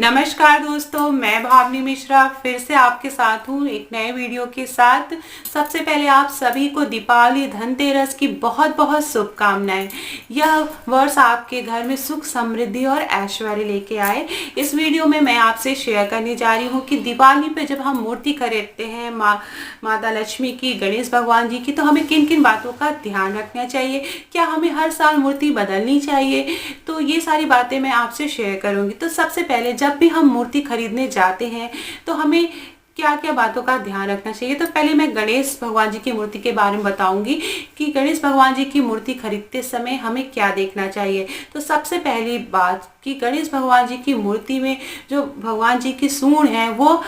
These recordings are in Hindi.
नमस्कार दोस्तों, मैं भावनी मिश्रा फिर से आपके साथ हूँ एक नए वीडियो के साथ। सबसे पहले आप सभी को दीपावली धनतेरस की बहुत बहुत शुभकामनाएं। यह वर्ष आपके घर में सुख समृद्धि और ऐश्वर्य लेके आए। इस वीडियो में मैं आपसे शेयर करने जा रही हूँ कि दिवाली पे जब हम मूर्ति खरीदते हैं माता लक्ष्मी की, गणेश भगवान जी की, तो हमें किन किन बातों का ध्यान रखना चाहिए। क्या हमें हर साल मूर्ति बदलनी चाहिए? तो ये सारी बातें मैं आपसे शेयर करूँगी। तो सबसे पहले जब भी हम मूर्ति खरीदने जाते हैं तो हमें क्या क्या बातों का ध्यान रखना चाहिए। तो पहले मैं गणेश भगवान जी की मूर्ति के बारे में बताऊंगी कि गणेश भगवान जी की मूर्ति खरीदते समय हमें क्या देखना चाहिए। तो सबसे पहली बात कि गणेश भगवान जी की मूर्ति में जो भगवान जी की सूंड है वो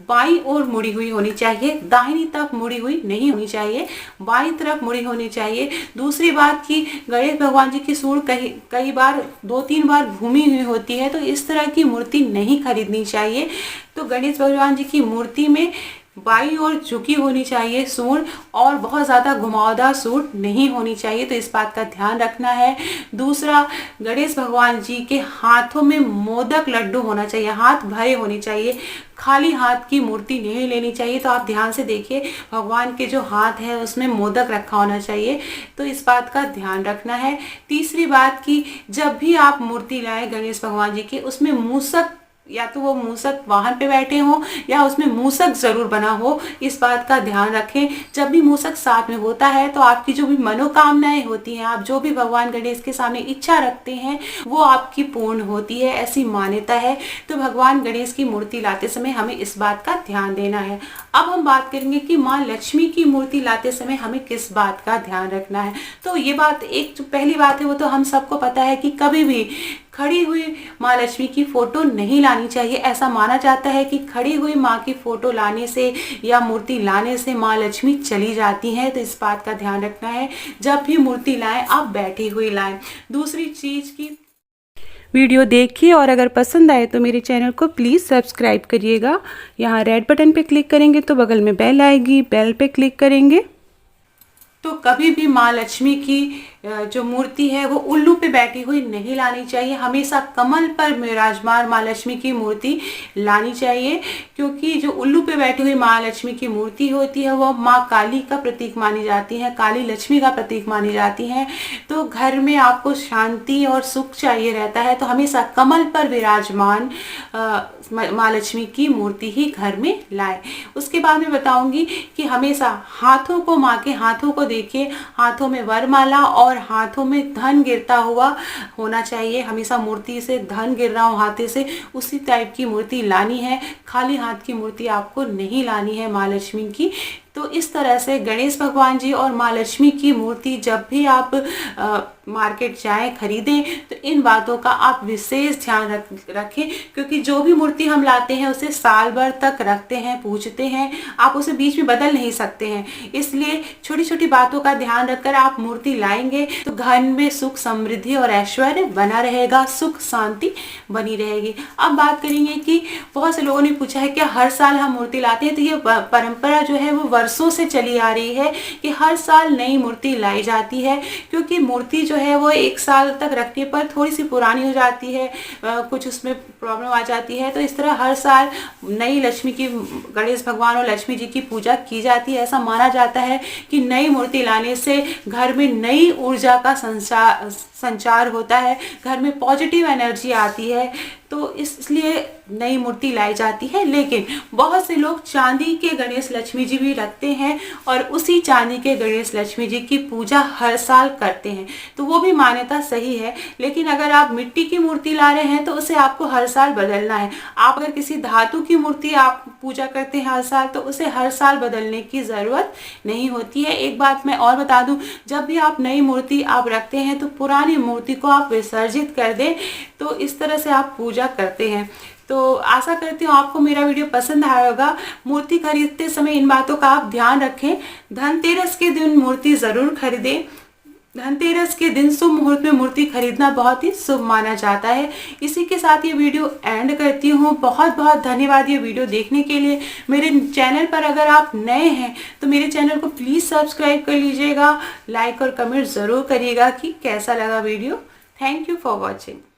बाईं ओर मुड़ी हुई होनी चाहिए, दाहिनी तरफ मुड़ी हुई नहीं होनी चाहिए, बाईं तरफ मुड़ी होनी चाहिए। दूसरी बात कि गणेश भगवान जी की सूंड कई बार 2-3 बार घूमी हुई होती है, तो इस तरह की मूर्ति नहीं खरीदनी चाहिए। तो गणेश भगवान जी की मूर्ति में बाईं ओर झुकी होनी चाहिए सूंड, और बहुत ज़्यादा घुमावदार सूंड नहीं होनी चाहिए, तो इस बात का ध्यान रखना है। दूसरा, गणेश भगवान जी के हाथों में मोदक लड्डू होना चाहिए, हाथ भरे होने चाहिए, खाली हाथ की मूर्ति नहीं लेनी चाहिए। तो आप ध्यान से देखिए, भगवान के जो हाथ है उसमें मोदक रखा होना चाहिए, तो इस बात का ध्यान रखना है। तीसरी बात कि जब भी आप मूर्ति लाएं गणेश भगवान जी की, उसमें मूसक, या तो वो मूसक वाहन पे बैठे हो या उसमें मूसक जरूर बना हो, इस बात का ध्यान रखें। जब भी मूसक साथ में होता है तो आपकी जो भी मनोकामनाएं होती हैं, आप जो भी भगवान गणेश के सामने इच्छा रखते हैं वो आपकी पूर्ण होती है, ऐसी मान्यता है। तो भगवान गणेश की मूर्ति लाते समय हमें इस बात का ध्यान देना है। अब हम बात करेंगे कि माँ लक्ष्मी की मूर्ति लाते समय हमें किस बात का ध्यान रखना है। तो ये बात, एक जो पहली बात है वो तो हम सबको पता है कि कभी भी खड़ी हुई माँ लक्ष्मी की फोटो नहीं लानी चाहिए। ऐसा माना जाता है कि खड़ी हुई माँ की फोटो लाने से या मूर्ति लाने से माँ लक्ष्मी चली जाती हैं, तो इस बात का ध्यान रखना है। जब भी मूर्ति लाएं आप बैठी हुई लाएं। दूसरी चीज की वीडियो देखिए और अगर पसंद आए तो मेरे चैनल को प्लीज़ सब्सक्राइब करिएगा। यहाँ रेड बटन पे क्लिक करेंगे तो बगल में बेल आएगी, बेल पे क्लिक करेंगे तो कभी भी माँ लक्ष्मी की जो मूर्ति है वो उल्लू पे बैठी हुई नहीं लानी चाहिए। हमेशा कमल पर विराजमान माँ लक्ष्मी की मूर्ति लानी चाहिए, क्योंकि जो उल्लू पे बैठी हुई माँ लक्ष्मी की मूर्ति होती है वो माँ काली का प्रतीक मानी जाती है, काली लक्ष्मी का प्रतीक मानी जाती है। तो घर में आपको शांति और सुख चाहिए रहता है, तो हमेशा कमल पर विराजमान माँ लक्ष्मी की मूर्ति ही घर में लाए। उसके बाद मैं बताऊंगी कि हमेशा हाथों को, माँ के हाथों को देखिए, हाथों में वरमाला और हाथों में धन गिरता हुआ होना चाहिए। हमेशा मूर्ति से धन गिर रहा हो हाथे से, उसी टाइप की मूर्ति लानी है। खाली हाथ की मूर्ति आपको नहीं लानी है माँ लक्ष्मी की। तो इस तरह से गणेश भगवान जी और माँ लक्ष्मी की मूर्ति जब भी आप मार्केट जाएं खरीदें तो इन बातों का आप विशेष ध्यान रखें, क्योंकि जो भी मूर्ति हम लाते हैं उसे साल भर तक रखते हैं, पूजते हैं, आप उसे बीच में बदल नहीं सकते हैं। इसलिए छोटी छोटी बातों का ध्यान रखकर आप मूर्ति लाएंगे तो घर में सुख समृद्धि और ऐश्वर्य बना रहेगा, सुख शांति बनी रहेगी। अब बात करेंगे कि बहुत से लोगों ने पूछा है कि हर साल हम मूर्ति लाते हैं। तो ये परंपरा जो है वो वर्षों से चली आ रही है कि हर साल नई मूर्ति लाई जाती है, क्योंकि मूर्ति जो है वो 1 साल तक रखने पर थोड़ी सी पुरानी हो जाती है, कुछ उसमें प्रॉब्लम आ जाती है। तो इस तरह हर साल नई लक्ष्मी की, गणेश भगवान और लक्ष्मी जी की पूजा की जाती है। ऐसा माना जाता है कि नई मूर्ति लाने से घर में नई ऊर्जा का संचार होता है, घर में पॉजिटिव एनर्जी आती है, तो इसलिए नई मूर्ति लाई जाती है। लेकिन बहुत से लोग चांदी के गणेश लक्ष्मी जी भी रखते हैं और उसी चांदी के गणेश लक्ष्मी जी की पूजा हर साल करते हैं, तो वो भी मान्यता सही है। लेकिन अगर आप मिट्टी की मूर्ति ला रहे हैं तो उसे आपको हर साल बदलना है। आप अगर किसी धातु की मूर्ति आप पूजा करते हैं हर साल, तो उसे हर साल बदलने की ज़रूरत नहीं होती है। एक बात मैं और बता दूं, जब भी आप नई मूर्ति आप रखते हैं तो पुरानी मूर्ति को आप विसर्जित कर दें, तो इस तरह से आप पूजा करते हैं। तो आशा करती हूँ आपको मेरा वीडियो पसंद आया होगा। मूर्ति खरीदते समय इन बातों का आप ध्यान रखें। धनतेरस के दिन मूर्ति ज़रूर खरीदें। धनतेरस के दिन शुभ मुहूर्त में मूर्ति खरीदना बहुत ही शुभ माना जाता है। इसी के साथ ये वीडियो एंड करती हूँ। बहुत बहुत धन्यवाद ये वीडियो देखने के लिए। मेरे चैनल पर अगर आप नए हैं तो मेरे चैनल को प्लीज़ सब्सक्राइब कर लीजिएगा, लाइक और कमेंट ज़रूर करिएगा कि कैसा लगा video. Thank you for watching.